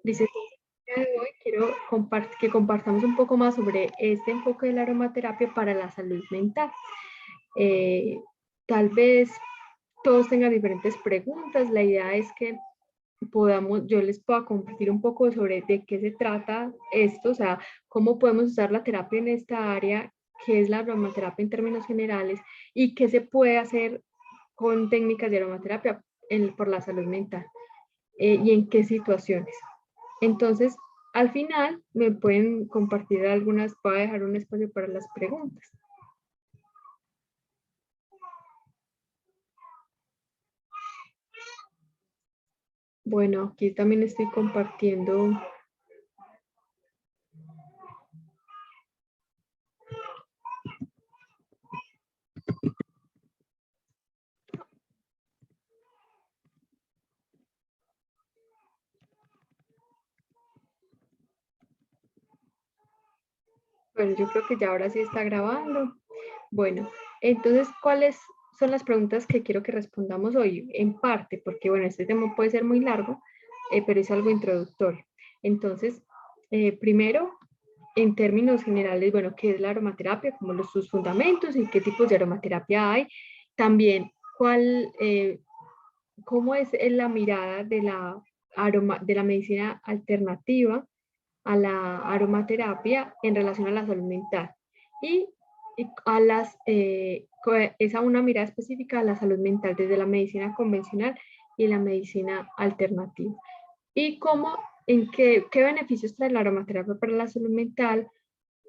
Dice, el día de hoy quiero que compartamos un poco más sobre este enfoque de la aromaterapia para la salud mental. Eh, Tal vez todos tengan diferentes preguntas. La idea es que yo les pueda compartir un poco sobre de qué se trata esto, o sea, cómo podemos usar la terapia en esta área, qué es la aromaterapia en términos generales y qué se puede hacer con técnicas de aromaterapia por la salud mental y en qué situaciones. Entonces, al final me pueden compartir algunas, voy a dejar un espacio para las preguntas. Bueno, aquí también estoy compartiendo. Bueno, yo creo que ya ahora sí está grabando. Bueno, entonces, ¿cuáles son las preguntas que quiero que respondamos hoy? En parte, porque bueno, este tema puede ser muy largo, pero es algo introductorio. Entonces, primero, en términos generales, bueno, ¿qué es la aromaterapia? Como sus fundamentos y qué tipos de aromaterapia hay. También, cómo es la mirada de la medicina alternativa a la aromaterapia en relación a la salud mental. Y, es a una mirada específica a la salud mental desde la medicina convencional y la medicina alternativa. Y qué beneficios trae la aromaterapia para la salud mental,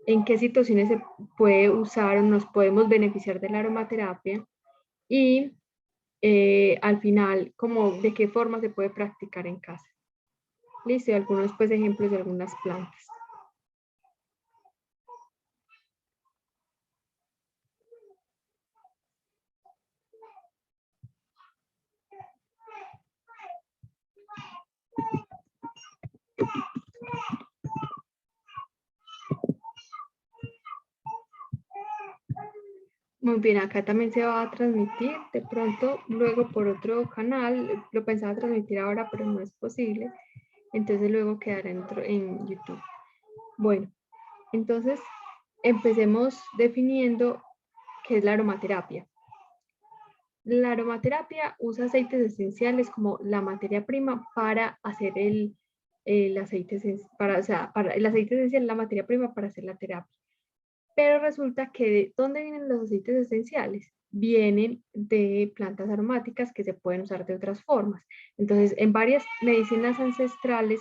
en qué situaciones se puede usar o nos podemos beneficiar de la aromaterapia y al final, como de qué forma se puede practicar en casa. Listo, y algunos pues, ejemplos de algunas plantas. Muy bien, acá también se va a transmitir, de pronto luego por otro canal, lo pensaba transmitir ahora, pero no es posible, entonces luego quedará en YouTube. Bueno, entonces empecemos definiendo qué es la aromaterapia. La aromaterapia usa aceites esenciales como la materia prima para hacer el aceite, el aceite esencial es la materia prima para hacer la terapia. Pero resulta que ¿de dónde vienen los aceites esenciales? Vienen de plantas aromáticas que se pueden usar de otras formas. Entonces, en varias medicinas ancestrales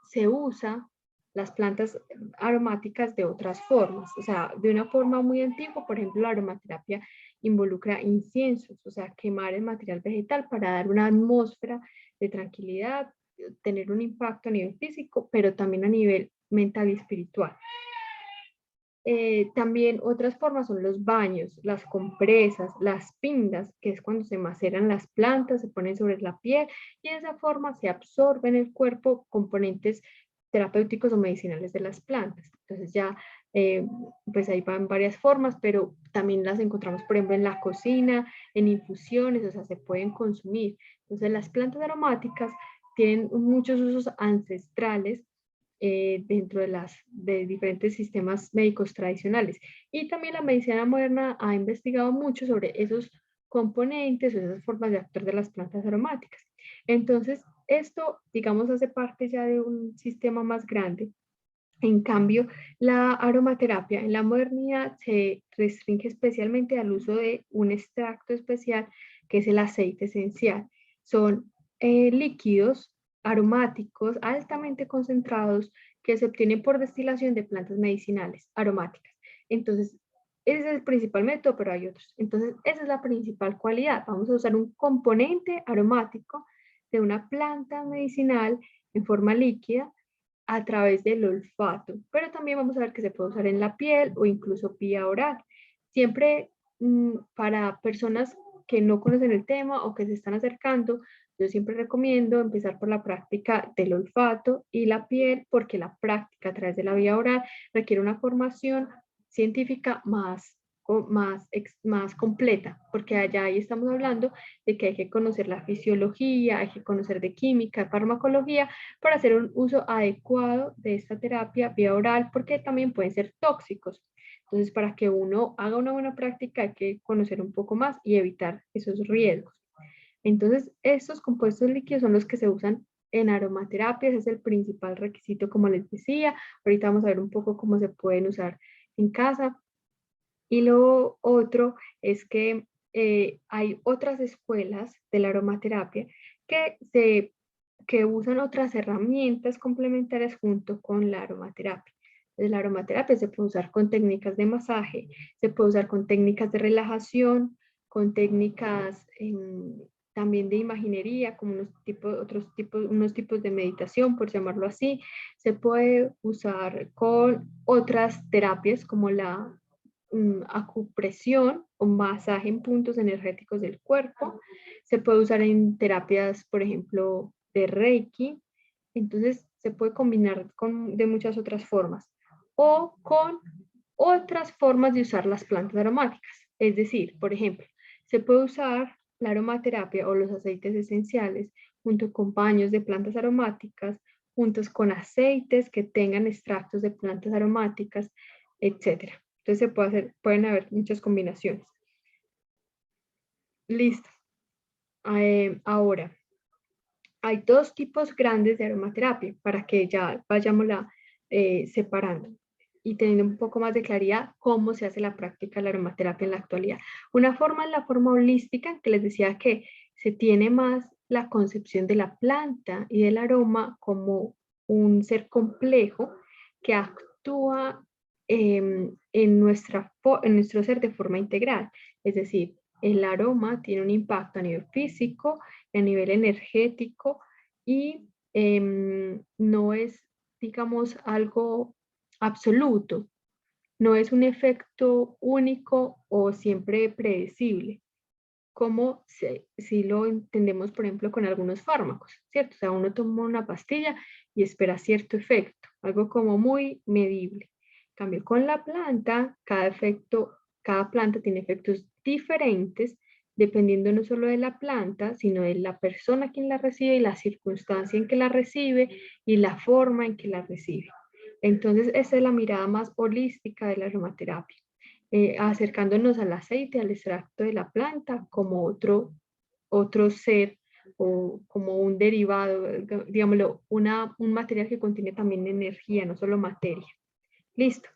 se usa las plantas aromáticas de otras formas, o sea, de una forma muy antigua, por ejemplo, la aromaterapia involucra inciensos, o sea, quemar el material vegetal para dar una atmósfera de tranquilidad, tener un impacto a nivel físico, pero también a nivel mental y espiritual. También otras formas son los baños, las compresas, las pindas, que es cuando se maceran las plantas, se ponen sobre la piel y de esa forma se absorben en el cuerpo componentes terapéuticos o medicinales de las plantas. Entonces ya, pues ahí van varias formas, pero también las encontramos, por ejemplo, en la cocina, en infusiones, o sea, se pueden consumir. Entonces las plantas aromáticas tienen muchos usos ancestrales dentro de diferentes sistemas médicos tradicionales. Y también la medicina moderna ha investigado mucho sobre esos componentes o esas formas de actuar de las plantas aromáticas. Entonces, esto, digamos, hace parte ya de un sistema más grande. En cambio, la aromaterapia en la modernidad se restringe especialmente al uso de un extracto especial que es el aceite esencial. Son líquidos aromáticos altamente concentrados que se obtienen por destilación de plantas medicinales aromáticas. Entonces, ese es el principal método, pero hay otros. Entonces, esa es la principal cualidad. Vamos a usar un componente aromático de una planta medicinal en forma líquida a través del olfato, pero también vamos a ver que se puede usar en la piel o incluso vía oral. Siempre para personas que no conocen el tema o que se están acercando, yo siempre recomiendo empezar por la práctica del olfato y la piel, porque la práctica a través de la vía oral requiere una formación científica más poco más completa, porque allá ahí estamos hablando de que hay que conocer la fisiología, hay que conocer de química, farmacología, para hacer un uso adecuado de esta terapia vía oral, porque también pueden ser tóxicos. Entonces, para que uno haga una buena práctica hay que conocer un poco más y evitar esos riesgos. Entonces, estos compuestos líquidos son los que se usan en aromaterapia, ese es el principal requisito, como les decía. Ahorita vamos a ver un poco cómo se pueden usar en casa. Y lo otro es que hay otras escuelas de la aromaterapia que usan otras herramientas complementarias junto con la aromaterapia. Entonces, la aromaterapia se puede usar con técnicas de masaje, se puede usar con técnicas de relajación, con técnicas también de imaginería, como unos tipos de meditación, por llamarlo así. Se puede usar con otras terapias como la acupresión o masaje en puntos energéticos del cuerpo. Se puede usar en terapias, por ejemplo, de Reiki. Entonces, se puede combinar de muchas otras formas. O con otras formas de usar las plantas aromáticas. Es decir, por ejemplo, se puede usar la aromaterapia o los aceites esenciales junto con baños de plantas aromáticas, juntos con aceites que tengan extractos de plantas aromáticas, etcétera. Entonces pueden haber muchas combinaciones. Listo. Ahora, hay dos tipos grandes de aromaterapia para que ya vayámosla separando y teniendo un poco más de claridad cómo se hace la práctica de la aromaterapia en la actualidad. Una forma es la forma holística, que les decía que se tiene más la concepción de la planta y del aroma como un ser complejo que actúa en nuestro ser de forma integral. Es decir, el aroma tiene un impacto a nivel físico, a nivel energético y no es, digamos, algo absoluto, no es un efecto único o siempre predecible, como si lo entendemos, por ejemplo, con algunos fármacos, ¿cierto? O sea, uno toma una pastilla y espera cierto efecto, algo como muy medible. En cambio, con la planta, cada planta tiene efectos diferentes dependiendo no solo de la planta, sino de la persona quien la recibe y la circunstancia en que la recibe y la forma en que la recibe. Entonces, esa es la mirada más holística de la aromaterapia, acercándonos al aceite, al extracto de la planta como otro ser o como un derivado, digámoslo, un material que contiene también energía, no solo materia. Listo.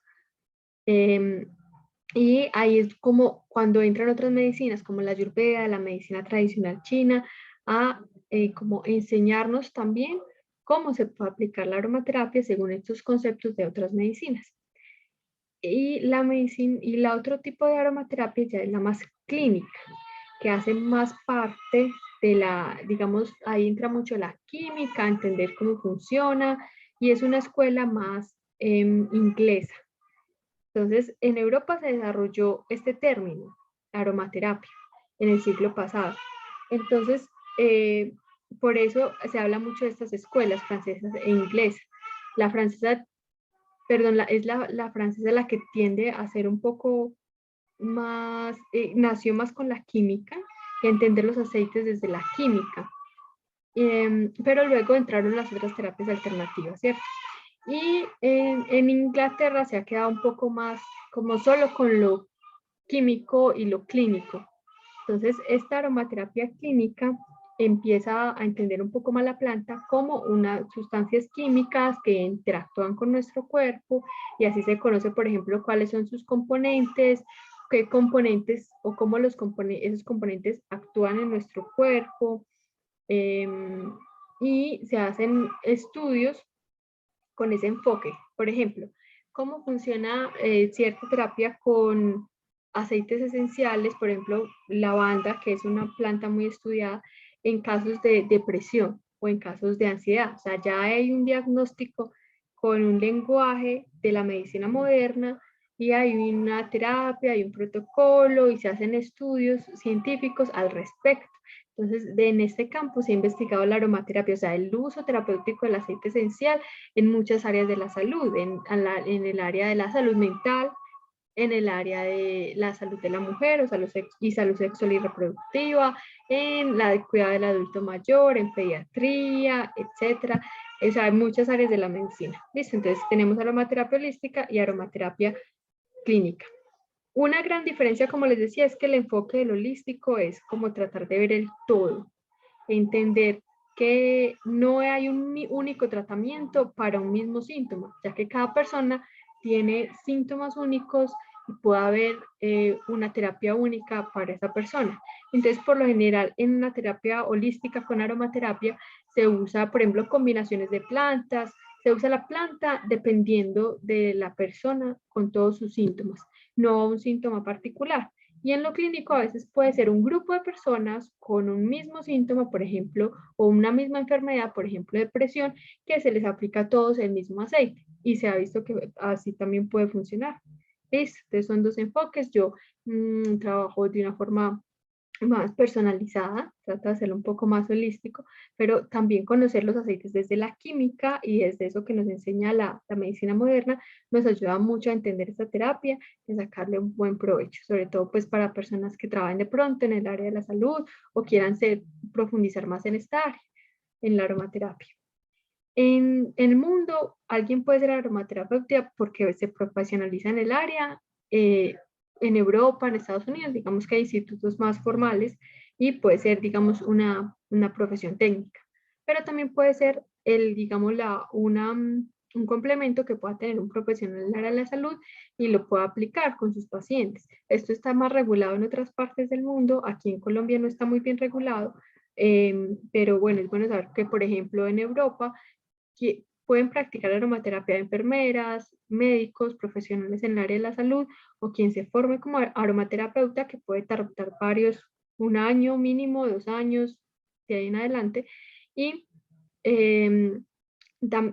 Y ahí es como cuando entran otras medicinas, como la Ayurveda, la medicina tradicional china, a como enseñarnos también cómo se puede aplicar la aromaterapia según estos conceptos de otras medicinas. Y la otro tipo de aromaterapia ya es la más clínica, que hace más parte de digamos, ahí entra mucho la química, entender cómo funciona, y es una escuela más inglesa. Entonces, en Europa se desarrolló este término, aromaterapia, en el siglo pasado. Entonces, por eso se habla mucho de estas escuelas francesas e inglesas. La francesa, perdón, es la francesa la que tiende a ser un poco más, nació más con la química y a entender los aceites desde la química. Pero luego entraron las otras terapias alternativas, ¿cierto? Y en Inglaterra se ha quedado un poco más como solo con lo químico y lo clínico. Entonces, esta aromaterapia clínica empieza a entender un poco más la planta como unas sustancias químicas que interactúan con nuestro cuerpo y así se conoce, por ejemplo, cuáles son sus componentes, qué componentes o cómo esos componentes actúan en nuestro cuerpo, y se hacen estudios con ese enfoque. Por ejemplo, cómo funciona cierta terapia con aceites esenciales, por ejemplo, lavanda, que es una planta muy estudiada en casos de depresión o en casos de ansiedad. O sea, ya hay un diagnóstico con un lenguaje de la medicina moderna y hay una terapia, hay un protocolo y se hacen estudios científicos al respecto. Entonces, en este campo se ha investigado la aromaterapia, o sea, el uso terapéutico del aceite esencial en muchas áreas de la salud, en el área de la salud mental, en el área de la salud de la mujer o salud sexual y reproductiva, en la de cuidado del adulto mayor, en pediatría, etcétera. O sea, hay muchas áreas de la medicina. ¿Listo? Entonces tenemos aromaterapia holística y aromaterapia clínica. Una gran diferencia, como les decía, es que el enfoque del holístico es como tratar de ver el todo, entender que no hay un único tratamiento para un mismo síntoma, ya que cada persona tiene síntomas únicos y puede haber una terapia única para esa persona. Entonces, por lo general, en una terapia holística con aromaterapia se usa, por ejemplo, combinaciones de plantas, se usa la planta dependiendo de la persona con todos sus síntomas, no un síntoma particular. Y en lo clínico a veces puede ser un grupo de personas con un mismo síntoma, por ejemplo, o una misma enfermedad, por ejemplo, depresión, que se les aplica a todos el mismo aceite. Y se ha visto que así también puede funcionar. ¿Listo? Entonces son dos enfoques. Yo trabajo de una forma más personalizada, trata de hacerlo un poco más holístico, pero también conocer los aceites desde la química y desde eso que nos enseña la medicina moderna, nos ayuda mucho a entender esta terapia y sacarle un buen provecho, sobre todo pues para personas que trabajen de pronto en el área de la salud o quieran profundizar más en esta área, en la aromaterapia. En el mundo, alguien puede ser aromaterapeuta porque se profesionaliza en el área. En Europa, en Estados Unidos, digamos que hay institutos más formales y puede ser, digamos, una profesión técnica. Pero también puede ser, digamos, un complemento que pueda tener un profesional en el área de la salud y lo pueda aplicar con sus pacientes. Esto está más regulado en otras partes del mundo. Aquí en Colombia no está muy bien regulado, pero bueno, es bueno saber que, por ejemplo, en Europa que pueden practicar aromaterapia de enfermeras, médicos, profesionales en el área de la salud o quien se forme como aromaterapeuta que puede tardar un año mínimo, 2 años, de ahí en adelante. Y, eh,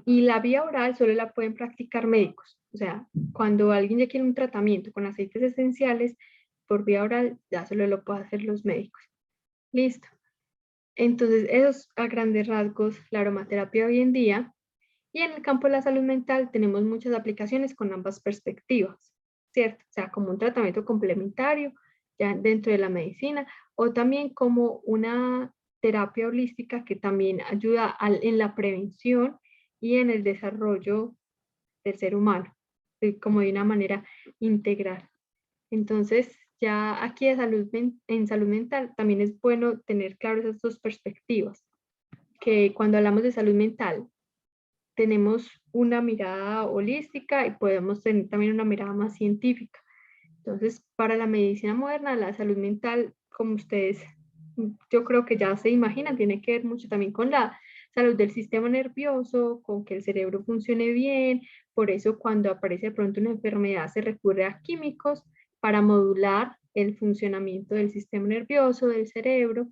y la vía oral solo la pueden practicar médicos. O sea, cuando alguien ya quiere un tratamiento con aceites esenciales, por vía oral ya solo lo pueden hacer los médicos. Listo. Entonces, eso es a grandes rasgos la aromaterapia hoy en día. Y en el campo de la salud mental tenemos muchas aplicaciones con ambas perspectivas, ¿cierto? O sea, como un tratamiento complementario ya dentro de la medicina o también como una terapia holística que también ayuda en la prevención y en el desarrollo del ser humano, como de una manera integral. Entonces, ya aquí en salud mental también es bueno tener claro esas dos perspectivas, que cuando hablamos de salud mental, tenemos una mirada holística y podemos tener también una mirada más científica. Entonces, para la medicina moderna, la salud mental, como ustedes, yo creo que ya se imaginan, tiene que ver mucho también con la salud del sistema nervioso, con que el cerebro funcione bien. Por eso, cuando aparece de pronto una enfermedad, se recurre a químicos para modular el funcionamiento del sistema nervioso, del cerebro,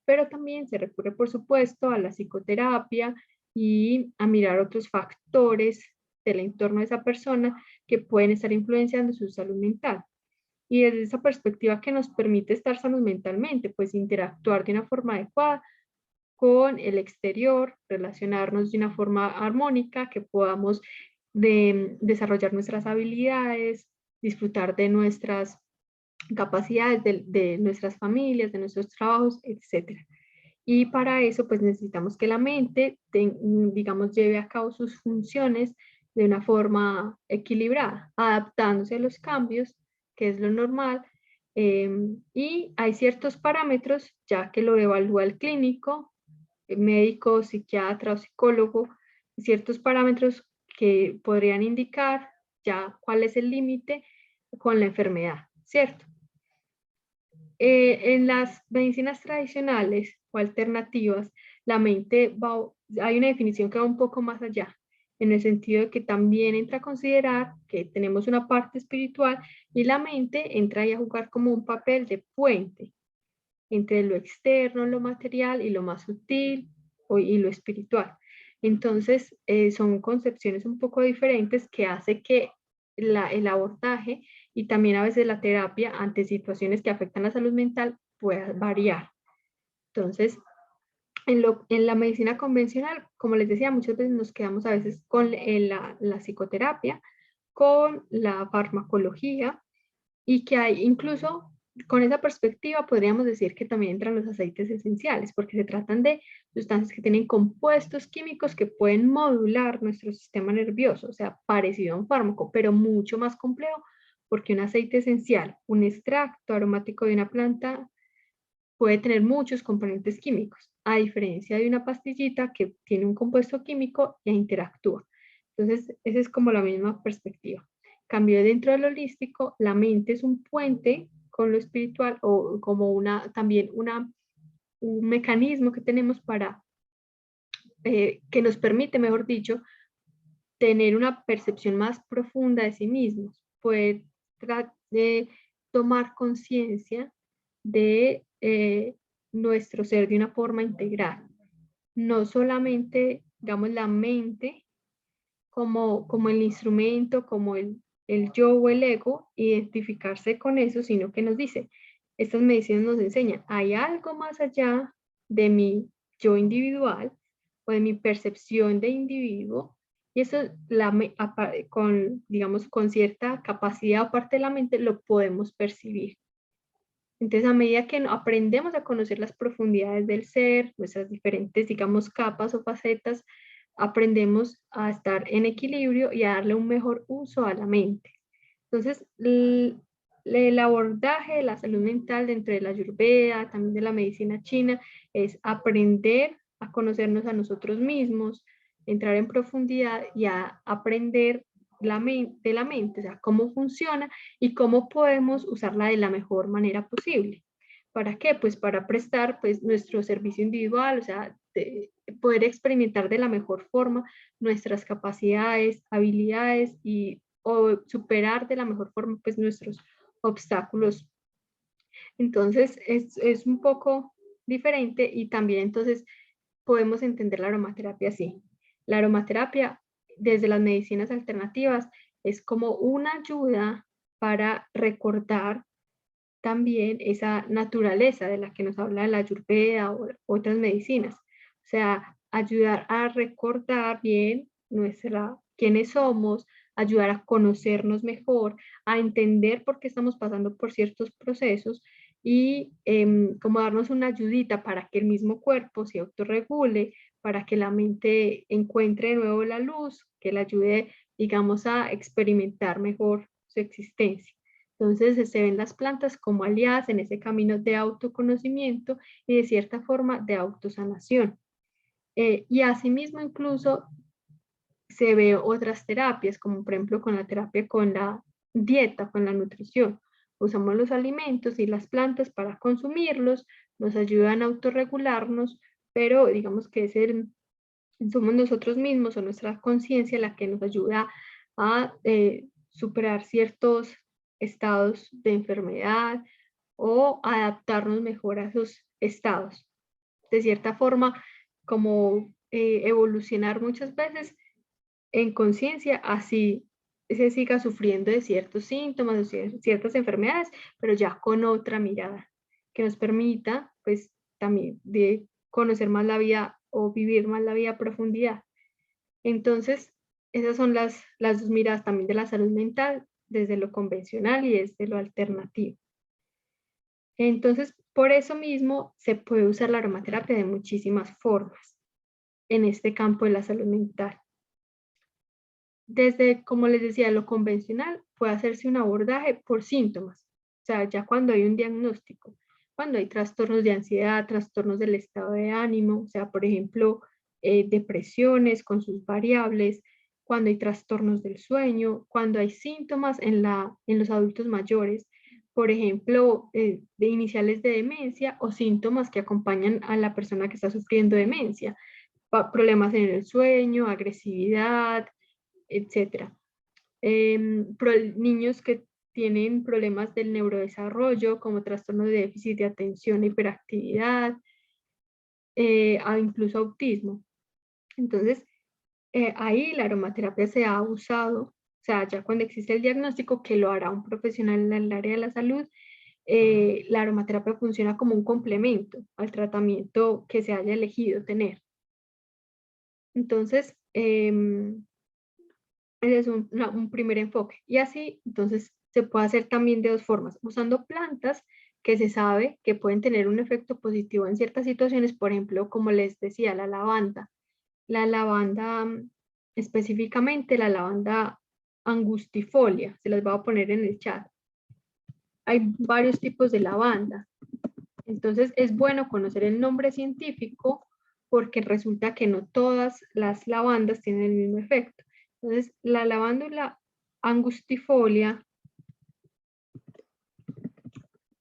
pero también se recurre, por supuesto, a la psicoterapia y a mirar otros factores del entorno de esa persona que pueden estar influenciando su salud mental. Y desde esa perspectiva que nos permite estar sanos mentalmente, pues interactuar de una forma adecuada con el exterior, relacionarnos de una forma armónica, que podamos desarrollar nuestras habilidades, disfrutar de nuestras capacidades, de nuestras familias, de nuestros trabajos, etc. Y para eso, pues necesitamos que la mente, digamos, lleve a cabo sus funciones de una forma equilibrada, adaptándose a los cambios, que es lo normal. Y hay ciertos parámetros, ya que lo evalúa el clínico, el médico, psiquiatra o psicólogo, ciertos parámetros que podrían indicar ya cuál es el límite con la enfermedad, ¿cierto? En las medicinas tradicionales o alternativas, la mente hay una definición que va un poco más allá, en el sentido de que también entra a considerar que tenemos una parte espiritual y la mente entra ahí a jugar como un papel de puente entre lo externo, lo material y lo más sutil y lo espiritual. Entonces, son concepciones un poco diferentes que hace que el abordaje y también a veces la terapia ante situaciones que afectan la salud mental pueda variar. Entonces, en la medicina convencional, como les decía, muchas veces nos quedamos a veces con la psicoterapia, con la farmacología, y que hay incluso con esa perspectiva podríamos decir que también entran los aceites esenciales, porque se tratan de sustancias que tienen compuestos químicos que pueden modular nuestro sistema nervioso, o sea, parecido a un fármaco, pero mucho más complejo, porque un aceite esencial, un extracto aromático de una planta, puede tener muchos componentes químicos, a diferencia de una pastillita que tiene un compuesto químico e interactúa. Entonces, esa es como la misma perspectiva. Cambio dentro del holístico, la mente es un puente con lo espiritual o como también un mecanismo que tenemos para, que nos permite, mejor dicho, tener una percepción más profunda de sí mismos, poder de tomar conciencia de nuestro ser de una forma integral. No solamente, digamos, la mente como el instrumento, como el yo o el ego, identificarse con eso, sino que nos dice, estas medicinas nos enseñan, hay algo más allá de mi yo individual o de mi percepción de individuo, y eso con, digamos, con cierta capacidad o parte de la mente lo podemos percibir. Entonces, a medida que aprendemos a conocer las profundidades del ser, nuestras diferentes, digamos, capas o facetas, aprendemos a estar en equilibrio y a darle un mejor uso a la mente. Entonces, el abordaje de la salud mental dentro de la Ayurveda, también de la medicina china, es aprender a conocernos a nosotros mismos, entrar en profundidad y a aprender de la mente, o sea, cómo funciona y cómo podemos usarla de la mejor manera posible. ¿Para qué? Pues para prestar pues, nuestro servicio individual, o sea, poder experimentar de la mejor forma nuestras capacidades, habilidades y o superar de la mejor forma pues nuestros obstáculos. Entonces es un poco diferente y también entonces podemos entender la aromaterapia así. La aromaterapia desde las medicinas alternativas es como una ayuda para recordar también esa naturaleza de la que nos habla la Ayurveda o otras medicinas. O sea, ayudar a recordar bien quiénes somos, ayudar a conocernos mejor, a entender por qué estamos pasando por ciertos procesos y como darnos una ayudita para que el mismo cuerpo se autorregule, para que la mente encuentre de nuevo la luz, que la ayude, digamos, a experimentar mejor su existencia. Entonces se ven las plantas como aliadas en ese camino de autoconocimiento y de cierta forma de autosanación. Y asimismo incluso se ve otras terapias, como por ejemplo con la terapia con la dieta, con la nutrición. Usamos los alimentos y las plantas para consumirlos, nos ayudan a autorregularnos, pero digamos que somos nosotros mismos o nuestra conciencia la que nos ayuda a superar ciertos estados de enfermedad o adaptarnos mejor a esos estados. De cierta forma, como evolucionar muchas veces en conciencia, así se siga sufriendo de ciertos síntomas o ciertas enfermedades, pero ya con otra mirada que nos permita, pues, también de conocer más la vida o vivir más la vida a profundidad. Entonces, esas son las dos miradas también de la salud mental, desde lo convencional y desde lo alternativo. Entonces, por eso mismo se puede usar la aromaterapia de muchísimas formas en este campo de la salud mental. Desde, como les decía, lo convencional puede hacerse un abordaje por síntomas, o sea, ya cuando hay un diagnóstico, cuando hay trastornos de ansiedad, trastornos del estado de ánimo, o sea, por ejemplo, depresiones con sus variables, cuando hay trastornos del sueño, cuando hay síntomas en los adultos mayores, por ejemplo, de iniciales de demencia o síntomas que acompañan a la persona que está sufriendo demencia, problemas en el sueño, agresividad, etcétera. Niños que tienen problemas del neurodesarrollo, como trastornos de déficit de atención, hiperactividad, incluso autismo. Entonces, ahí la aromaterapia se ha usado, o sea, ya cuando existe el diagnóstico, que lo hará un profesional en el área de la salud, la aromaterapia funciona como un complemento al tratamiento que se haya elegido tener. Entonces, ese es un primer enfoque. Y así, entonces, se puede hacer también de dos formas, usando plantas que se sabe que pueden tener un efecto positivo en ciertas situaciones, por ejemplo, como les decía, la lavanda. La lavanda, específicamente la lavanda angustifolia, se las voy a poner en el chat. Hay varios tipos de lavanda. Entonces es bueno conocer el nombre científico porque resulta que no todas las lavandas tienen el mismo efecto. Entonces la lavándula angustifolia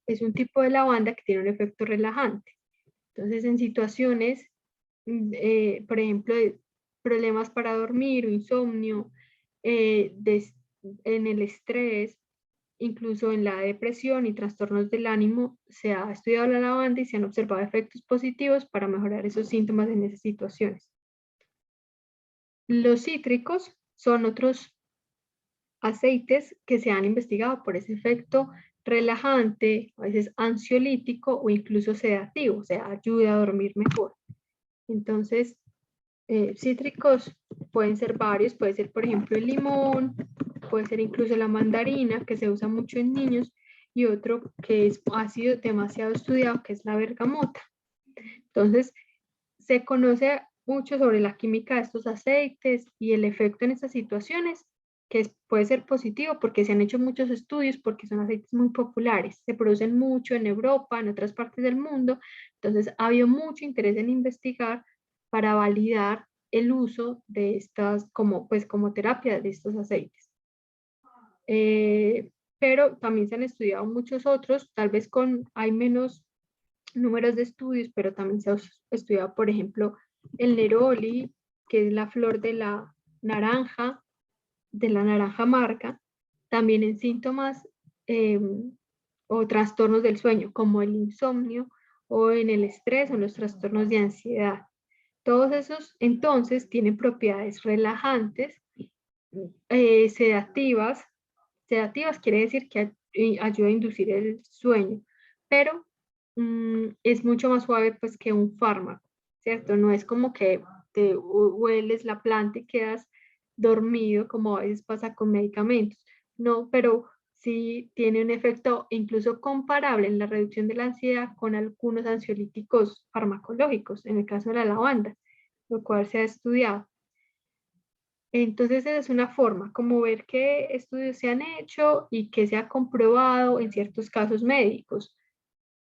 es un tipo de lavanda que tiene un efecto relajante. Entonces en situaciones, por ejemplo, de problemas para dormir o insomnio, en el estrés, incluso en la depresión y trastornos del ánimo, se ha estudiado la lavanda y se han observado efectos positivos para mejorar esos síntomas en esas situaciones. Los cítricos son otros aceites que se han investigado por ese efecto relajante, a veces ansiolítico o incluso sedativo, o sea, ayuda a dormir mejor. Entonces, cítricos pueden ser varios, puede ser por ejemplo el limón, puede ser incluso la mandarina, que se usa mucho en niños, y otro que ha sido demasiado estudiado, que es la bergamota. Entonces, se conoce mucho sobre la química de estos aceites y el efecto en estas situaciones, que puede ser positivo porque se han hecho muchos estudios, porque son aceites muy populares, se producen mucho en Europa, en otras partes del mundo, entonces ha habido mucho interés en investigar para validar el uso de estas como terapia de estos aceites. Pero también se han estudiado muchos otros, tal vez hay menos números de estudios, pero también se ha estudiado, por ejemplo, el neroli, que es la flor naranja, de la naranja amarga, también en síntomas o trastornos del sueño, como el insomnio o en el estrés o los trastornos de ansiedad. Todos esos entonces tienen propiedades relajantes, sedativas. Sedativas quiere decir que ayuda a inducir el sueño, pero es mucho más suave pues que un fármaco, ¿cierto? No es como que te hueles la planta y quedas dormido como a veces pasa con medicamentos, no, pero sí tiene un efecto incluso comparable en la reducción de la ansiedad con algunos ansiolíticos farmacológicos, en el caso de la lavanda, lo cual se ha estudiado. Entonces esa es una forma, como ver qué estudios se han hecho y qué se ha comprobado en ciertos casos médicos.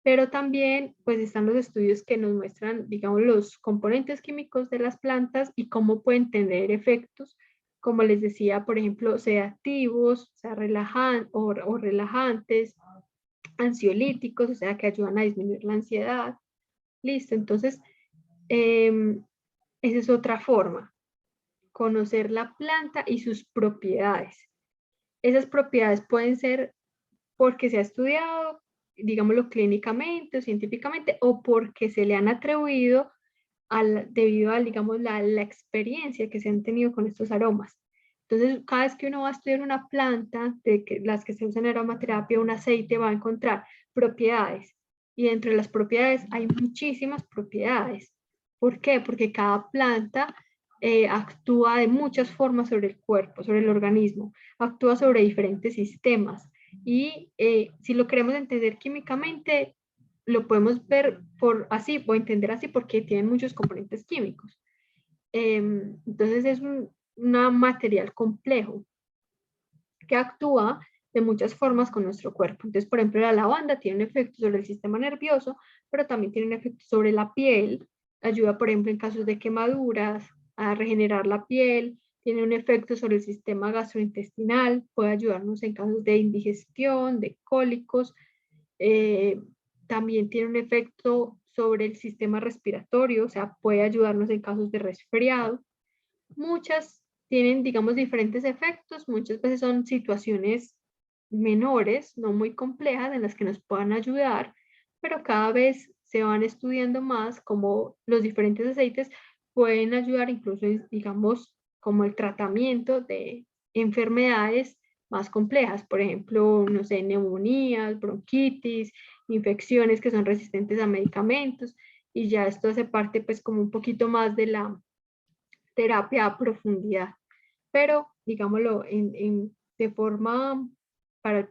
Pero también pues están los estudios que nos muestran, digamos, los componentes químicos de las plantas y cómo pueden tener efectos, como les decía, por ejemplo, sedativos, o sea, relajantes, ansiolíticos, o sea, que ayudan a disminuir la ansiedad. Listo, entonces, esa es otra forma, conocer la planta y sus propiedades. Esas propiedades pueden ser porque se ha estudiado, digámoslo, clínicamente o científicamente, o porque se le han atribuido debido a, digamos, la experiencia que se han tenido con estos aromas. Entonces, cada vez que uno va a estudiar una planta, las que se usan en aromaterapia, un aceite, va a encontrar propiedades. Y dentro de las propiedades hay muchísimas propiedades. ¿Por qué? Porque cada planta actúa de muchas formas sobre el cuerpo, sobre el organismo, actúa sobre diferentes sistemas. Y si lo queremos entender químicamente, lo podemos ver así o entender así porque tienen muchos componentes químicos. Entonces es un material complejo que actúa de muchas formas con nuestro cuerpo. Entonces, por ejemplo, la lavanda tiene un efecto sobre el sistema nervioso, pero también tiene un efecto sobre la piel. Ayuda, por ejemplo, en casos de quemaduras, a regenerar la piel. Tiene un efecto sobre el sistema gastrointestinal. Puede ayudarnos en casos de indigestión, de cólicos. También tiene un efecto sobre el sistema respiratorio, o sea, puede ayudarnos en casos de resfriado. Muchas tienen, digamos, diferentes efectos, muchas veces son situaciones menores, no muy complejas, en las que nos puedan ayudar, pero cada vez se van estudiando más cómo los diferentes aceites pueden ayudar incluso, digamos, como el tratamiento de enfermedades más complejas, por ejemplo, no sé, neumonías, bronquitis, infecciones que son resistentes a medicamentos, y ya esto hace parte pues como un poquito más de la terapia a profundidad. Pero, digámoslo, de forma para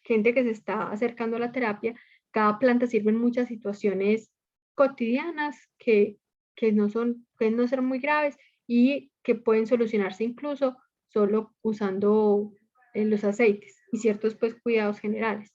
gente que se está acercando a la terapia, cada planta sirve en muchas situaciones cotidianas que no son, pueden no ser muy graves y que pueden solucionarse incluso solo usando los aceites y ciertos pues cuidados generales.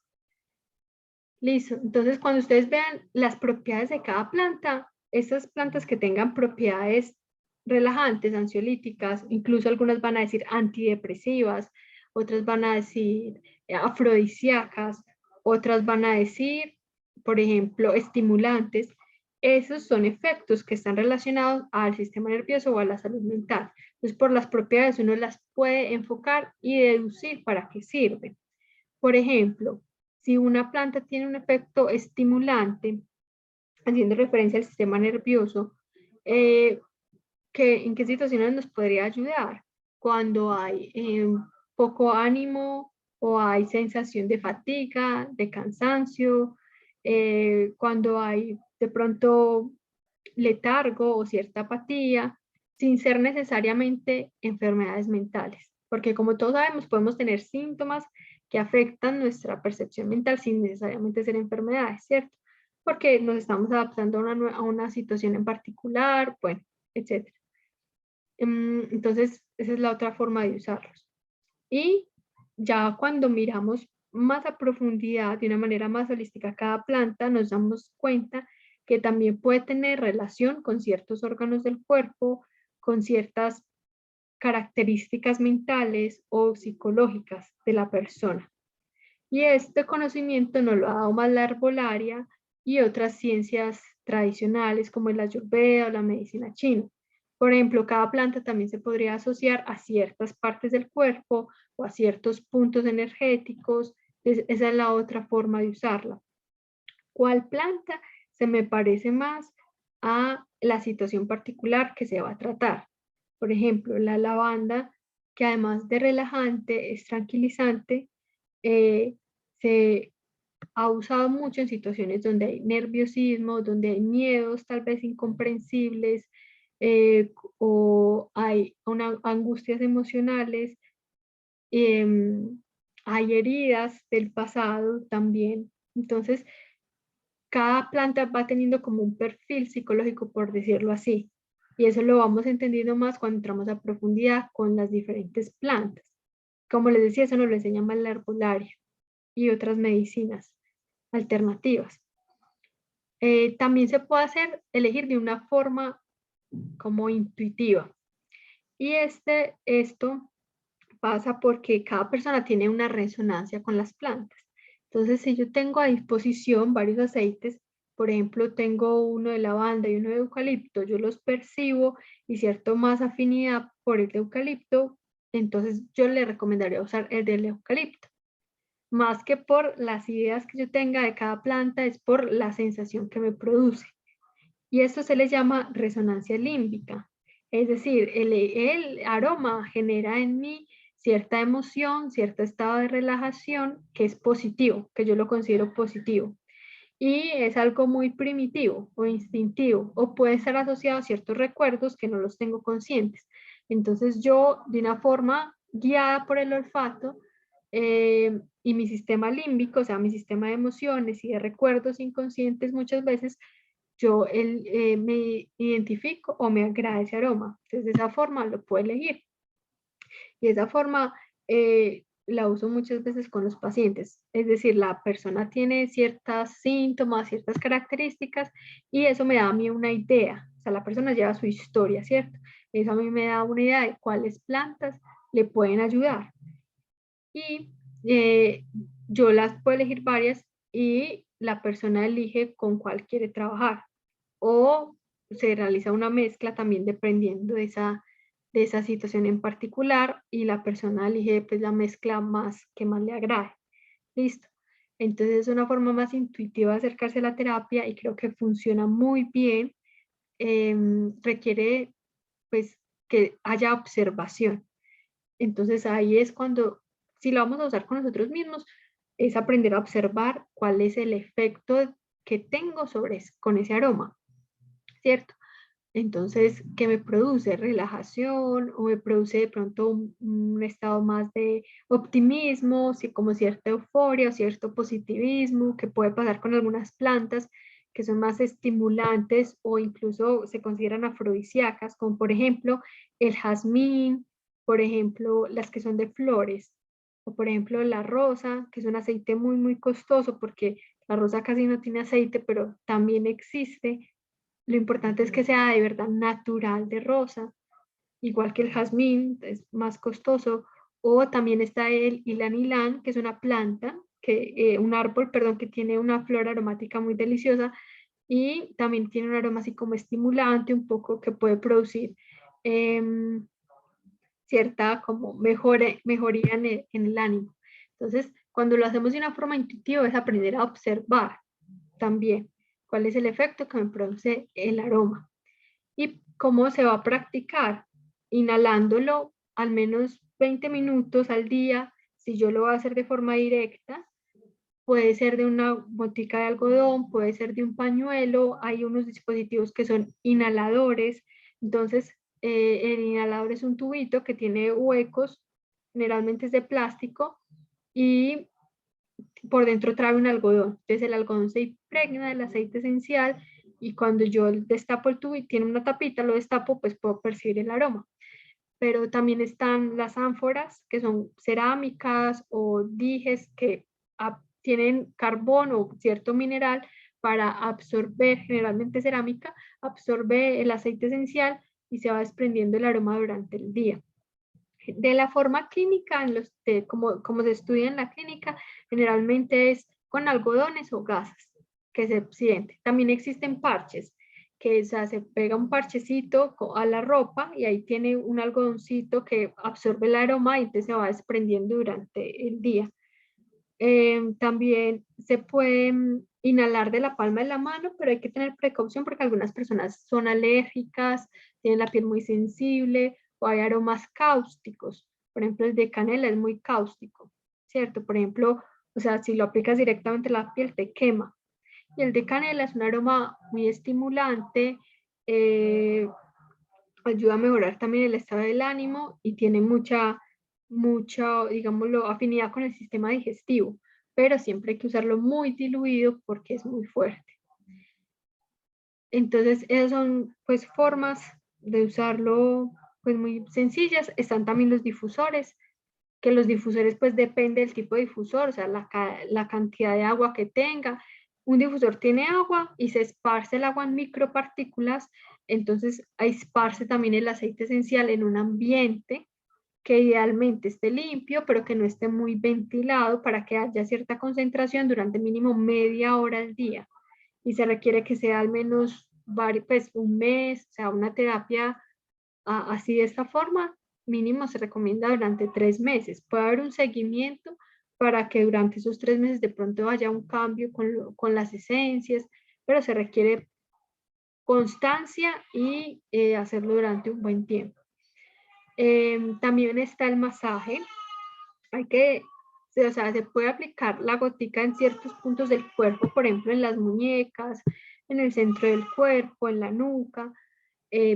Listo. Entonces, cuando ustedes vean las propiedades de cada planta, esas plantas que tengan propiedades relajantes, ansiolíticas, incluso algunas van a decir antidepresivas, otras van a decir afrodisíacas, otras van a decir, por ejemplo, estimulantes. Esos son efectos que están relacionados al sistema nervioso o a la salud mental. Entonces, por las propiedades uno las puede enfocar y deducir para qué sirven. Por ejemplo, si una planta tiene un efecto estimulante, haciendo referencia al sistema nervioso, ¿en qué situaciones nos podría ayudar? Cuando hay poco ánimo o hay sensación de fatiga, de cansancio, cuando hay de pronto letargo o cierta apatía, sin ser necesariamente enfermedades mentales. Porque como todos sabemos, podemos tener síntomas que afectan nuestra percepción mental sin necesariamente ser enfermedades, ¿cierto? Porque nos estamos adaptando a una situación en particular, bueno, etc. Entonces, esa es la otra forma de usarlos. Y ya cuando miramos más a profundidad, de una manera más holística, cada planta, nos damos cuenta que también puede tener relación con ciertos órganos del cuerpo, con ciertas características mentales o psicológicas de la persona. Y este conocimiento nos lo ha dado más la herbolaria y otras ciencias tradicionales como el ayurveda o la medicina china. Por ejemplo, cada planta también se podría asociar a ciertas partes del cuerpo o a ciertos puntos energéticos. Esa es la otra forma de usarla. ¿Cuál planta se me parece más a la situación particular que se va a tratar? Por ejemplo, la lavanda, que además de relajante, es tranquilizante, se ha usado mucho en situaciones donde hay nerviosismo, donde hay miedos tal vez incomprensibles, o hay angustias emocionales, hay heridas del pasado también. Entonces, cada planta va teniendo como un perfil psicológico, por decirlo así. Y eso lo vamos entendiendo más cuando entramos a profundidad con las diferentes plantas. Como les decía, eso nos lo enseña más la herbolaria y otras medicinas alternativas. También se puede elegir de una forma como intuitiva. Y esto pasa porque cada persona tiene una resonancia con las plantas. Entonces, si yo tengo a disposición varios aceites, por ejemplo, tengo uno de lavanda y uno de eucalipto, yo los percibo y cierto más afinidad por el de eucalipto, entonces yo le recomendaría usar el del eucalipto. Más que por las ideas que yo tenga de cada planta, es por la sensación que me produce. Y esto se le llama resonancia límbica. Es decir, el aroma genera en mí cierta emoción, cierto estado de relajación que es positivo, que yo lo considero positivo. Y es algo muy primitivo o instintivo, o puede estar asociado a ciertos recuerdos que no los tengo conscientes. Entonces yo, de una forma guiada por el olfato, y mi sistema límbico, o sea, mi sistema de emociones y de recuerdos inconscientes, muchas veces yo me identifico o me agrada ese aroma. Entonces, de esa forma lo puedo elegir. Y esa forma la uso muchas veces con los pacientes. Es decir, la persona tiene ciertos síntomas, ciertas características, y eso me da a mí una idea. O sea, la persona lleva su historia, ¿cierto? Eso a mí me da una idea de cuáles plantas le pueden ayudar. Y yo las puedo elegir varias y la persona elige con cuál quiere trabajar. O se realiza una mezcla también dependiendo de esa situación en particular y la persona elige pues la mezcla más que más le agrade. Listo. Entonces es una forma más intuitiva de acercarse a la terapia y creo que funciona muy bien. Requiere pues que haya observación. Entonces ahí es cuando, si lo vamos a usar con nosotros mismos, es aprender a observar cuál es el efecto que tengo con ese aroma, ¿cierto? Entonces, ¿qué me produce? Relajación o me produce de pronto un estado más de optimismo, como cierta euforia o cierto positivismo que puede pasar con algunas plantas que son más estimulantes o incluso se consideran afrodisíacas, como por ejemplo el jazmín, por ejemplo las que son de flores, o por ejemplo la rosa, que es un aceite muy, muy costoso porque la rosa casi no tiene aceite, pero también existe. Lo importante es que sea de verdad natural de rosa, igual que el jazmín, es más costoso. O también está el ylang ylang, que es una planta, un árbol, perdón, que tiene una flor aromática muy deliciosa y también tiene un aroma así como estimulante, un poco que puede producir cierta como mejoría en el ánimo. Entonces, cuando lo hacemos de una forma intuitiva es aprender a observar también cuál es el efecto que me produce el aroma. ¿Y cómo se va a practicar? Inhalándolo al menos 20 minutos al día. Si yo lo voy a hacer de forma directa, puede ser de una botica de algodón, puede ser de un pañuelo. Hay unos dispositivos que son inhaladores. Entonces, el inhalador es un tubito que tiene huecos, generalmente es de plástico, y por dentro trae un algodón. Entonces el algodón se impregna del aceite esencial y cuando yo destapo el tubo y tiene una tapita, lo destapo, pues puedo percibir el aroma. Pero también están las ánforas, que son cerámicas o dijes que tienen carbón o cierto mineral para absorber, generalmente cerámica, absorbe el aceite esencial y se va desprendiendo el aroma durante el día. De la forma clínica, como se estudia en la clínica, generalmente es con algodones o gasas que se siente. También existen parches, que se pega un parchecito a la ropa y ahí tiene un algodoncito que absorbe el aroma y entonces se va desprendiendo durante el día. También se puede inhalar de la palma de la mano, pero hay que tener precaución porque algunas personas son alérgicas, tienen la piel muy sensible o hay aromas cáusticos. Por ejemplo, el de canela es muy cáustico, ¿cierto? Por ejemplo, o sea, si lo aplicas directamente a la piel te quema. Y el de canela es un aroma muy estimulante, ayuda a mejorar también el estado del ánimo y tiene mucha, digámoslo, afinidad con el sistema digestivo, pero siempre hay que usarlo muy diluido porque es muy fuerte. Entonces, esas son pues formas de usarlo pues muy sencillas. Están también los difusores, que los difusores pues depende del tipo de difusor, o sea, la cantidad de agua que tenga. Un difusor tiene agua y se esparce el agua en micropartículas, entonces esparce también el aceite esencial en un ambiente que idealmente esté limpio, pero que no esté muy ventilado para que haya cierta concentración durante mínimo media hora al día. Y se requiere que sea al menos pues, un mes, o sea, una terapia así de esta forma, mínimo se recomienda durante 3 meses. Puede haber un seguimiento para que durante esos 3 meses de pronto haya un cambio con las esencias, pero se requiere constancia y hacerlo durante un buen tiempo. También está el masaje. Hay que, o sea, se puede aplicar la gotica en ciertos puntos del cuerpo, por ejemplo, en las muñecas, en el centro del cuerpo, en la nuca,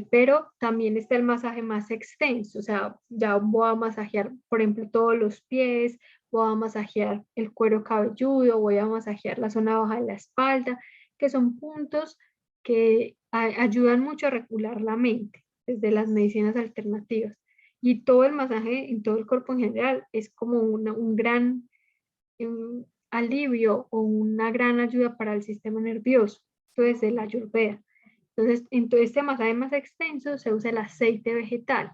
pero también está el masaje más extenso, o sea, ya voy a masajear, por ejemplo, todos los pies, voy a masajear el cuero cabelludo, voy a masajear la zona baja de la espalda, que son puntos que ayudan mucho a regular la mente desde las medicinas alternativas. Y todo el masaje en todo el cuerpo en general es como un gran alivio o una gran ayuda para el sistema nervioso, desde la Ayurveda. Entonces, en todo este masaje más extenso se usa el aceite vegetal.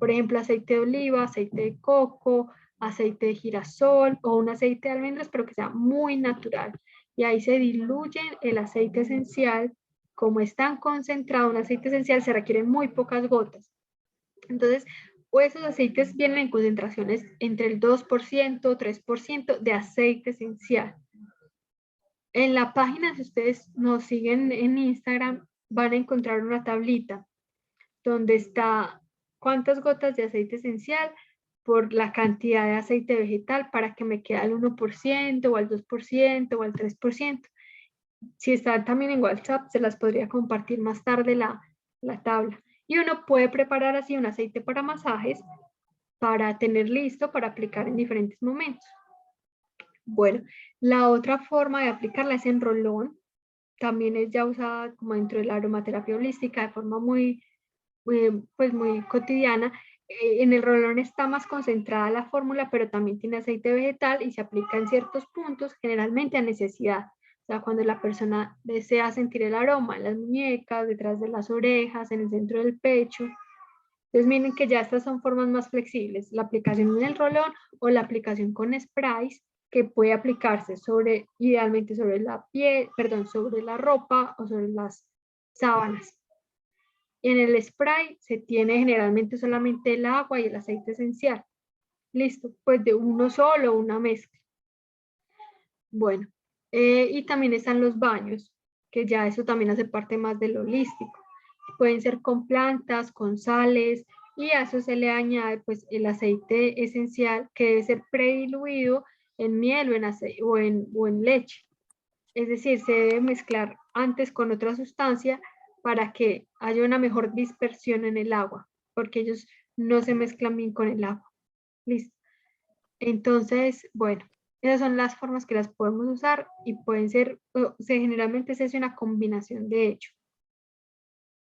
Por ejemplo, aceite de oliva, aceite de coco, aceite de girasol o un aceite de almendras, pero que sea muy natural. Y ahí se diluye el aceite esencial. Como es tan concentrado un aceite esencial, se requieren muy pocas gotas. Entonces, o esos aceites vienen en concentraciones entre el 2%, 3% de aceite esencial. En la página, si ustedes nos siguen en Instagram, van a encontrar una tablita donde está cuántas gotas de aceite esencial por la cantidad de aceite vegetal para que me quede al 1% o al 2% o al 3%. Si están también en WhatsApp, se las podría compartir más tarde la tabla. Y uno puede preparar así un aceite para masajes para tener listo para aplicar en diferentes momentos. Bueno, la otra forma de aplicarla es en rolón. También es ya usada como dentro de la aromaterapia holística de forma pues muy cotidiana. En el rolón está más concentrada la fórmula, pero también tiene aceite vegetal y se aplica en ciertos puntos, generalmente a necesidad. O sea, cuando la persona desea sentir el aroma en las muñecas, detrás de las orejas, en el centro del pecho. Entonces miren que ya estas son formas más flexibles, la aplicación en el rolón o la aplicación con sprays que puede aplicarse sobre, idealmente sobre la piel, perdón, sobre la ropa o sobre las sábanas. En el spray se tiene generalmente solamente el agua y el aceite esencial. Listo, pues de uno solo, una mezcla. Bueno, y también están los baños, que ya eso también hace parte más del holístico. Pueden ser con plantas, con sales, y a eso se le añade pues el aceite esencial que debe ser prediluido en miel o en leche. Es decir, se debe mezclar antes con otra sustancia para que haya una mejor dispersión en el agua, porque ellos no se mezclan bien con el agua. Listo. Entonces, bueno, esas son las formas que las podemos usar y pueden ser, generalmente se hace una combinación de hecho.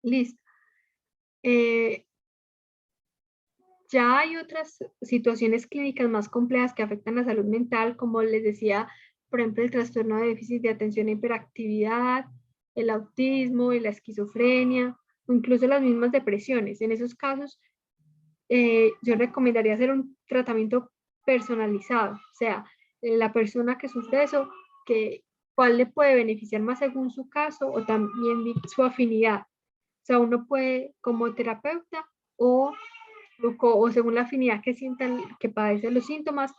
Listo. Ya hay otras situaciones clínicas más complejas que afectan la salud mental, como les decía, por ejemplo, el trastorno de déficit de atención e hiperactividad, el autismo y la esquizofrenia, o incluso las mismas depresiones. En esos casos, yo recomendaría hacer un tratamiento personalizado, o sea, la persona que sufre eso, cuál le puede beneficiar más según su caso o también su afinidad. O sea, uno puede, como terapeuta o según la afinidad que sientan, que padecen los síntomas,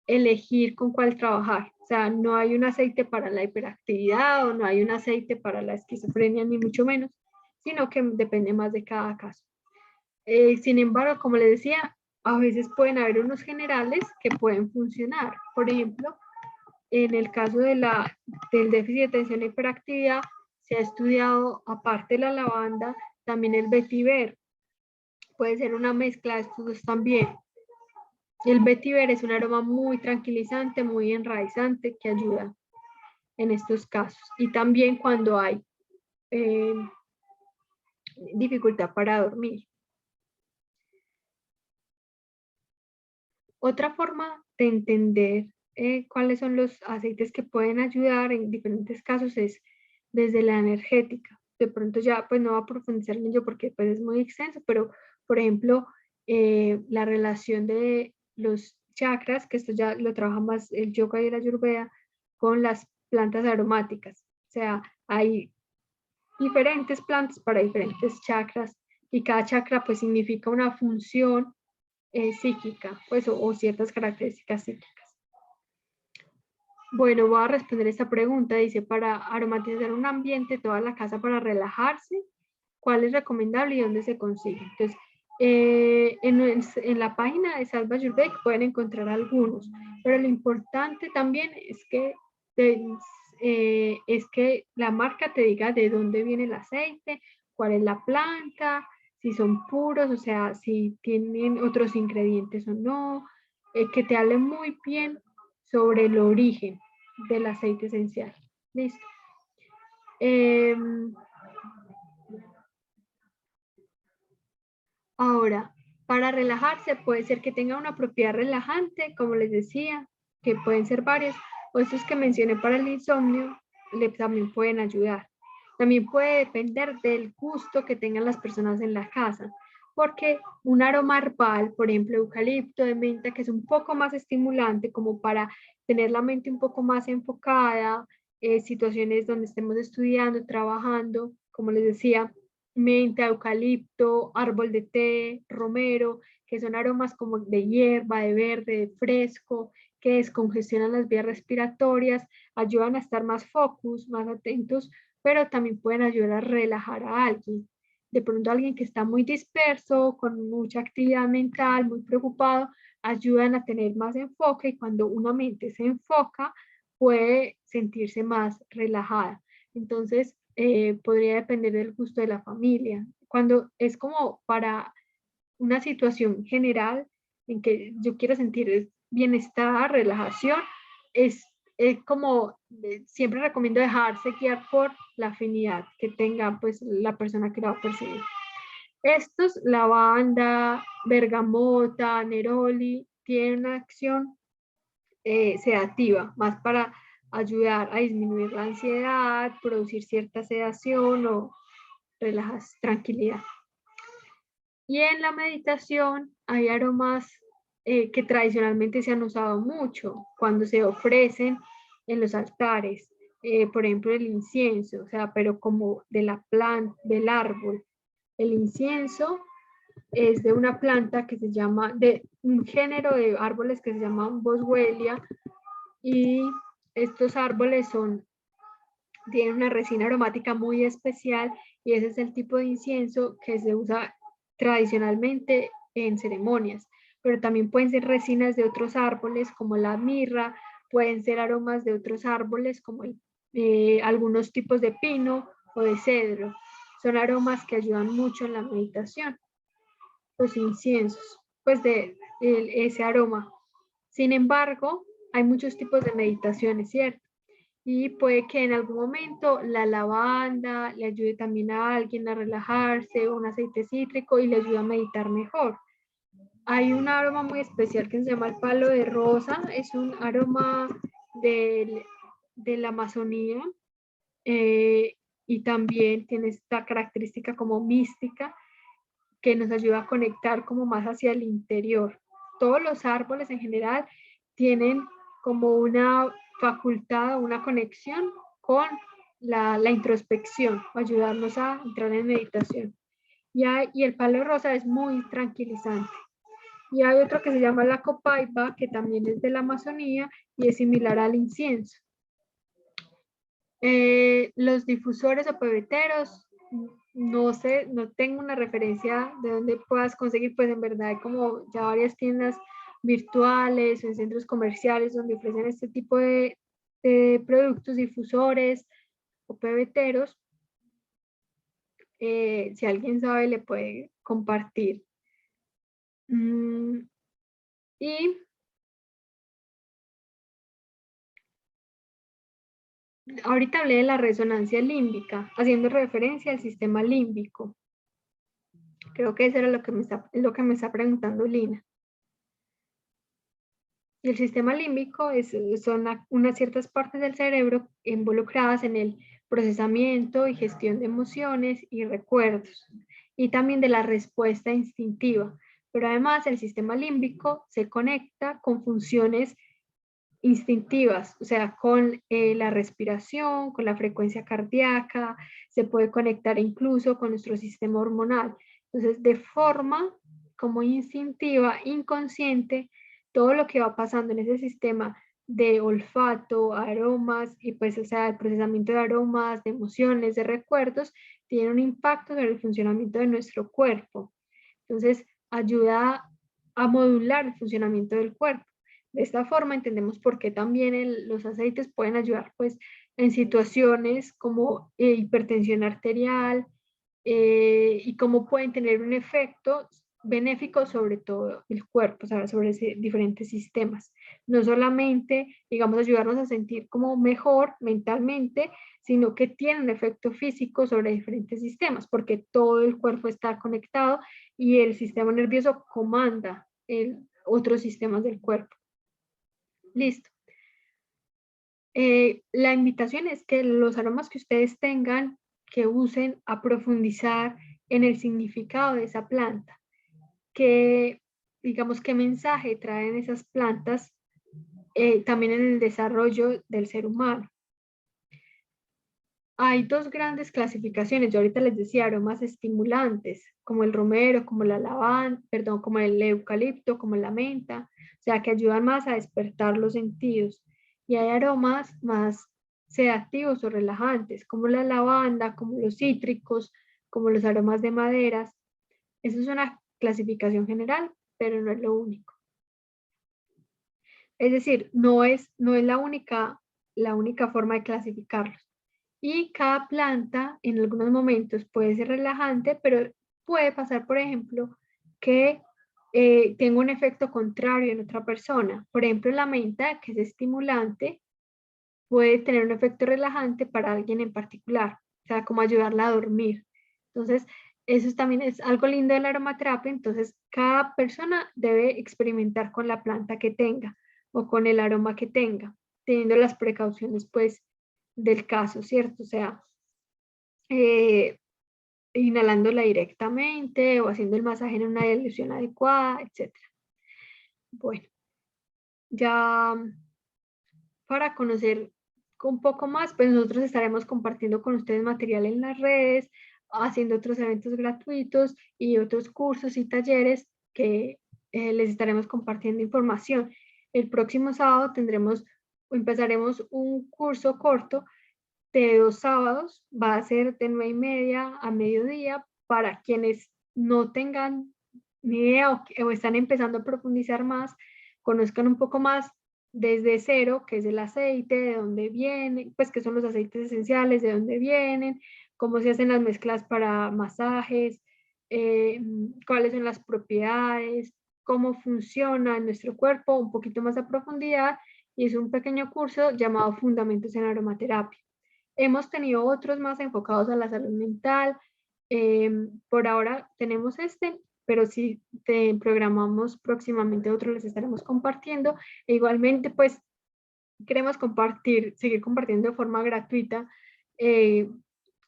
elegir con cuál trabajar. O sea, no hay un aceite para la hiperactividad o no hay un aceite para la esquizofrenia, ni mucho menos, sino que depende más de cada caso. Sin embargo, como les decía, a veces pueden haber unos generales que pueden funcionar. Por ejemplo, en el caso del déficit de atención e hiperactividad, se ha estudiado, aparte de la lavanda, también el vetiver. Puede ser una mezcla de estos dos también. El vetiver es un aroma muy tranquilizante, muy enraizante que ayuda en estos casos. Y también cuando hay eh, dificultad para dormir. Otra forma de entender cuáles son los aceites que pueden ayudar en diferentes casos es desde la energética. De pronto ya pues no va a profundizar en ello porque pues es muy extenso, pero por ejemplo la relación de los chakras, que esto ya lo trabaja más el yoga y la ayurveda, con las plantas aromáticas. O sea, hay diferentes plantas para diferentes chakras y cada chakra pues significa una función psíquica, pues, o ciertas características psíquicas. Bueno, voy a responder esta pregunta. Dice, para aromatizar un ambiente, toda la casa para relajarse, ¿cuál es recomendable y dónde se consigue? Entonces, en la página de Salva Ayurveda pueden encontrar algunos, pero lo importante también es que la marca te diga de dónde viene el aceite, cuál es la planta, si son puros, o sea, si tienen otros ingredientes o no, que te hable muy bien sobre el origen del aceite esencial. Listo. Ahora, para relajarse puede ser que tenga una propiedad relajante, como les decía, que pueden ser varios, o estos que mencioné para el insomnio, también pueden ayudar. También puede depender del gusto que tengan las personas en la casa, porque un aroma herbal, por ejemplo, eucalipto, de menta, que es un poco más estimulante, como para tener la mente un poco más enfocada, situaciones donde estemos estudiando, trabajando, como les decía, menta, eucalipto, árbol de té, romero, que son aromas como de hierba, de verde, de fresco, que descongestionan las vías respiratorias, ayudan a estar más focus, más atentos, pero también pueden ayudar a relajar a alguien. De pronto alguien que está muy disperso, con mucha actividad mental, muy preocupado, ayudan a tener más enfoque y cuando una mente se enfoca, puede sentirse más relajada. Entonces, podría depender del gusto de la familia, cuando es como para una situación general en que yo quiero sentir bienestar, relajación, es como, siempre recomiendo dejarse guiar por la afinidad que tenga pues la persona que lo va a percibir. Estos, lavanda, bergamota, neroli, tienen una acción sedativa, más para ayudar a disminuir la ansiedad, producir cierta sedación o relajas, tranquilidad. Y en la meditación hay aromas que tradicionalmente se han usado mucho cuando se ofrecen en los altares. Por ejemplo, el incienso, o sea, pero como de la planta, del árbol. El incienso es de una planta que se llama, de un género de árboles que se llaman boswellia, y estos árboles tienen una resina aromática muy especial, y ese es el tipo de incienso que se usa tradicionalmente en ceremonias, pero también pueden ser resinas de otros árboles como la mirra, pueden ser aromas de otros árboles como algunos tipos de pino o de cedro. Son aromas que ayudan mucho en la meditación, los inciensos, pues ese aroma. Sin embargo, hay muchos tipos de meditaciones, ¿cierto? Y puede que en algún momento la lavanda le ayude también a alguien a relajarse, o un aceite cítrico y le ayuda a meditar mejor. Hay un aroma muy especial que se llama el palo de rosa, es un aroma de la Amazonía, y también tiene esta característica como mística que nos ayuda a conectar como más hacia el interior. Todos los árboles en general tienen como una facultad o una conexión con la introspección, o ayudarnos a entrar en meditación. Y el palo rosa es muy tranquilizante. Y hay otro que se llama la copaiba, que también es de la Amazonía y es similar al incienso. Los difusores o pebeteros, no sé, no tengo una referencia de dónde puedas conseguir, pues en verdad hay como ya varias tiendas virtuales o en centros comerciales donde ofrecen este tipo de productos, difusores o pebeteros. Si alguien sabe, le puede compartir. Y ahorita hablé de la resonancia límbica, haciendo referencia al sistema límbico. Creo que eso era lo que me está preguntando Lina. Y el sistema límbico son unas ciertas partes del cerebro involucradas en el procesamiento y gestión de emociones y recuerdos, y también de la respuesta instintiva. Pero además el sistema límbico se conecta con funciones instintivas, o sea, con la respiración, con la frecuencia cardíaca, se puede conectar incluso con nuestro sistema hormonal. Entonces, de forma como instintiva, inconsciente, todo lo que va pasando en ese sistema de olfato, aromas y pues, o sea, el procesamiento de aromas, de emociones, de recuerdos, tiene un impacto sobre el funcionamiento de nuestro cuerpo. Entonces, ayuda a modular el funcionamiento del cuerpo. De esta forma entendemos por qué también los aceites pueden ayudar pues en situaciones como hipertensión arterial, y cómo pueden tener un efecto benéfico sobre todo el cuerpo, o sea, sobre diferentes sistemas. No solamente, digamos, ayudarnos a sentir como mejor mentalmente, sino que tiene un efecto físico sobre diferentes sistemas, porque todo el cuerpo está conectado y el sistema nervioso comanda otros sistemas del cuerpo. Listo. La invitación es que los aromas que ustedes tengan, que usen a profundizar en el significado de esa planta, que digamos qué mensaje traen esas plantas, también en el desarrollo del ser humano. Hay dos grandes clasificaciones, yo ahorita les decía aromas estimulantes, como el romero, como la lavanda, perdón, como el eucalipto, como la menta, o sea, que ayudan más a despertar los sentidos. Y hay aromas más sedativos o relajantes, como la lavanda, como los cítricos, como los aromas de maderas. Eso es una clasificación general, pero no es lo único. Es decir, no es la única forma de clasificarlos. Y cada planta en algunos momentos puede ser relajante, pero puede pasar, por ejemplo, que tenga un efecto contrario en otra persona. Por ejemplo, la menta, que es estimulante, puede tener un efecto relajante para alguien en particular, o sea, como ayudarla a dormir. Entonces, también es algo lindo de la aromaterapia, entonces cada persona debe experimentar con la planta que tenga o con el aroma que tenga, teniendo las precauciones pues del caso, ¿cierto? O sea, eh, inhalándola directamente o haciendo el masaje en una dilución adecuada, etcétera. Bueno, ya para conocer un poco más, pues nosotros estaremos compartiendo con ustedes material en las redes, haciendo otros eventos gratuitos y otros cursos y talleres que les estaremos compartiendo información. El próximo sábado empezaremos un curso corto de 2 sábados, va a ser de 9:30 a mediodía para quienes no tengan ni idea o están empezando a profundizar más, conozcan un poco más desde cero, qué es el aceite, de dónde viene, pues qué son los aceites esenciales, de dónde vienen, cómo se hacen las mezclas para masajes, cuáles son las propiedades, cómo funciona en nuestro cuerpo, un poquito más a profundidad, y es un pequeño curso llamado Fundamentos en Aromaterapia. Hemos tenido otros más enfocados a la salud mental. Por ahora tenemos este, pero si te programamos próximamente otro, les estaremos compartiendo. E igualmente, pues queremos seguir compartiendo de forma gratuita eh,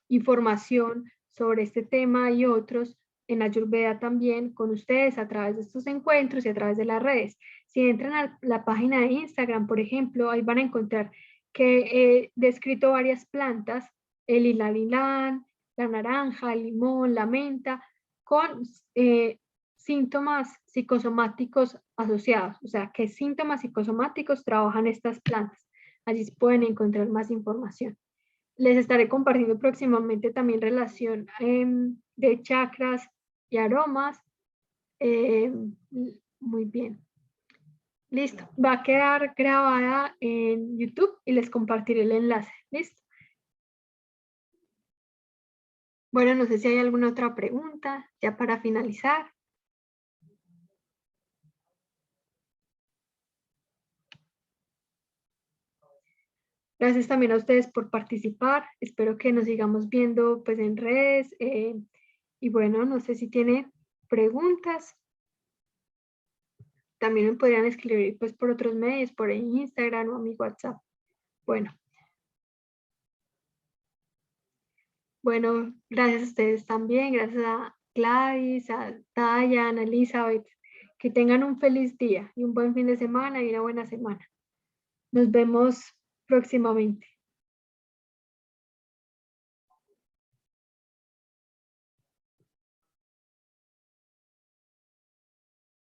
información sobre este tema y otros en Ayurveda también con ustedes a través de estos encuentros y a través de las redes. Si entran a la página de Instagram, por ejemplo, ahí van a encontrar que he descrito varias plantas, el ilalilán, la naranja, el limón, la menta, con síntomas psicosomáticos asociados, o sea, qué síntomas psicosomáticos trabajan estas plantas. Allí pueden encontrar más información. Les estaré compartiendo próximamente también relación de chakras y aromas. Muy bien. Listo. Va a quedar grabada en YouTube y les compartiré el enlace. Listo. Bueno, no sé si hay alguna otra pregunta ya para finalizar. Gracias también a ustedes por participar. Espero que nos sigamos viendo pues en redes. Y bueno, no sé si tiene preguntas. También me podrían escribir pues por otros medios, por Instagram o a mi WhatsApp. Bueno, bueno, gracias a ustedes también, gracias a Gladys, a Taya, a Elizabeth. Que tengan un feliz día y un buen fin de semana y una buena semana. Nos vemos próximamente.